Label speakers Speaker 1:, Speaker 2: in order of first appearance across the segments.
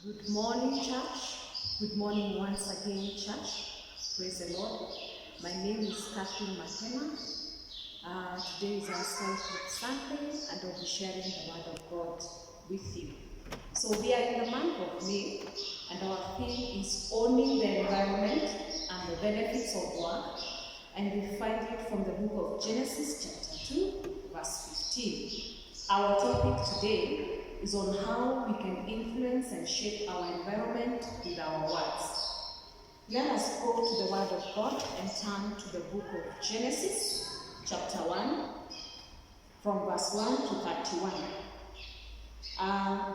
Speaker 1: Good morning, church. Good morning once again, church. Praise the Lord. My name is Makena. Today is our Self-Help Sunday, and I'll be sharing the Word of God with you. So we are in the month of May, and our theme is owning the environment and the benefits of work. And we find it from the book of Genesis chapter 2, verse 15. Our topic today is on how we can influence and shape our environment with our words. Let us go to the Word of God and turn to the book of Genesis, chapter 1, from verse 1 to 31.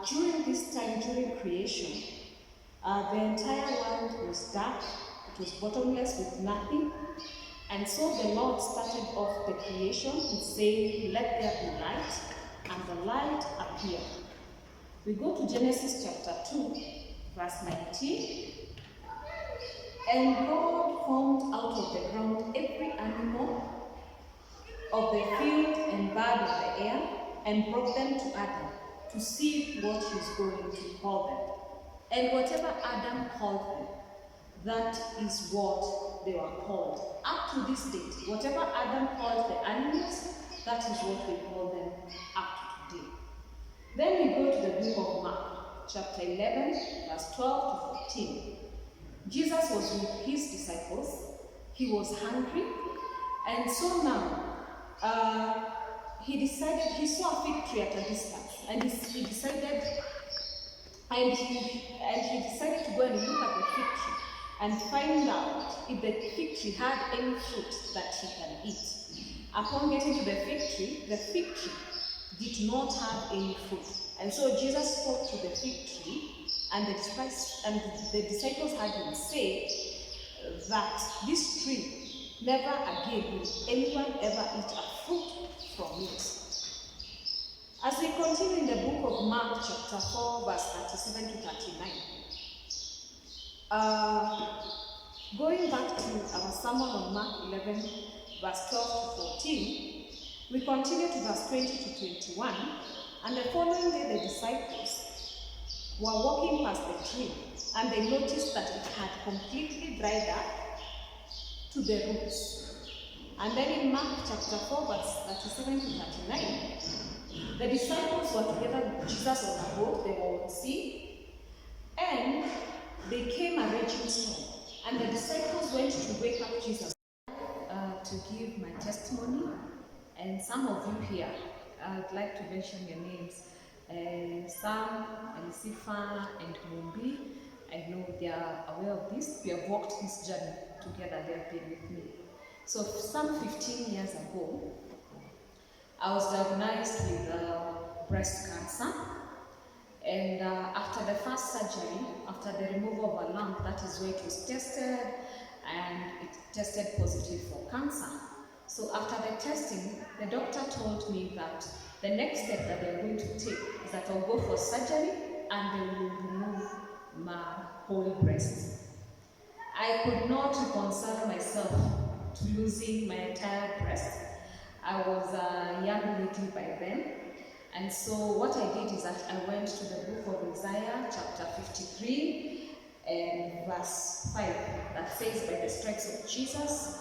Speaker 1: During this time, during creation, the entire world was dark, it was bottomless with nothing. And so the Lord started off the creation with saying, "Let there be light," and the light appeared. We go to Genesis chapter 2, verse 19. And God formed out of the ground every animal of the field and bird of the air, and brought them to Adam to see what he was going to call them. And whatever Adam called them, that is what they were called. Up to this date, whatever Adam called the animals, that is what we call them up to today. Then we go to the book of Mark, chapter 11, verse 12 to 14. Jesus was with his disciples. He was hungry. And so now, he saw a fig tree at a distance. And he decided to go and look at the fig tree and find out if the fig tree had any fruit that he can eat. Upon getting to the fig tree did not have any fruit. And so Jesus spoke to the fig tree, and the disciples heard him say that this tree, never again will anyone ever eat a fruit from it. As we continue in the book of Mark, chapter 4, verse 37 to 39, going back to our sermon on Mark 11, verse 12 to 14, we continue to verse 20 to 21, and the following day the disciples were walking past the tree, and they noticed that it had completely dried up to the roots. And then in Mark chapter 4, verse 37 to 39, the disciples were together with Jesus on a boat, they were on sea, and they came a raging storm. And the disciples went to wake up Jesus. To give my testimony, and some of you here, I would like to mention your names. Sam, Elisifa, and Mumbi. I know they are aware of this. We have walked this journey together. They have been with me. So some 15 years ago, I was diagnosed with breast cancer. And after the first surgery, after the removal of a lump, that is where it was tested, and it tested positive for cancer. So after the testing, the doctor told me that the next step that they're going to take is that I'll go for surgery and they will remove my whole breast. I could not reconcile myself to losing my entire breast. I was a young lady by then. And so what I did is that I went to the book of Isaiah, chapter 53, and verse 5, that says, "By the stripes of Jesus,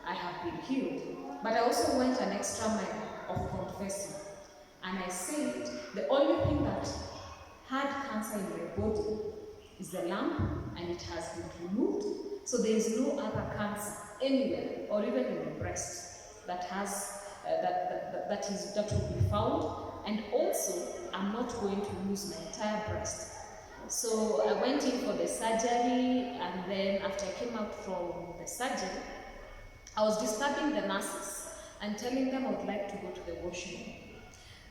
Speaker 1: I have been healed." But I also went an extra mile of confessing. And I said, the only thing that had cancer in my body is the lump, and it has been removed. So there is no other cancer anywhere, or even in the breast, that has that will be found. And also, I'm not going to lose my entire breast. So I went in for the surgery, and then after I came out from the surgery, I was disturbing the nurses and telling them I would like to go to the washroom.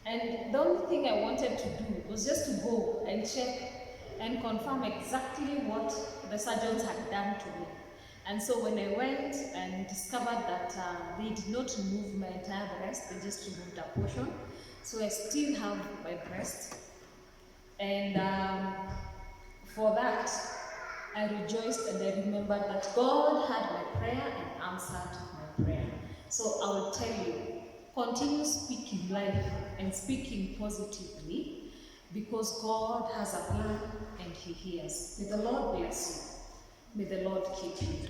Speaker 1: And the only thing I wanted to do was just to go and check and confirm exactly what the surgeons had done to me. And so when I went and discovered that they did not remove my entire breast, they just removed a portion. So I still have my breast. And for that, I rejoiced, and I remembered that God had my prayer and answered my prayer. So I will tell you, continue speaking life and speaking positively, because God has a plan and He hears. May the Lord bless you. May the Lord keep you.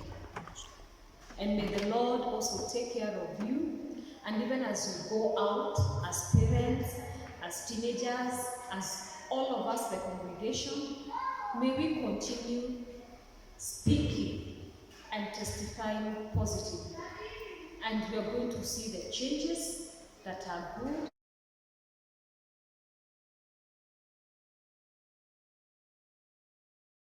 Speaker 1: And may the Lord also take care of you. And even as you go out as parents, as teenagers, as all of us, the congregation, may we continue speaking and testifying positively. And we are going to see the changes that are good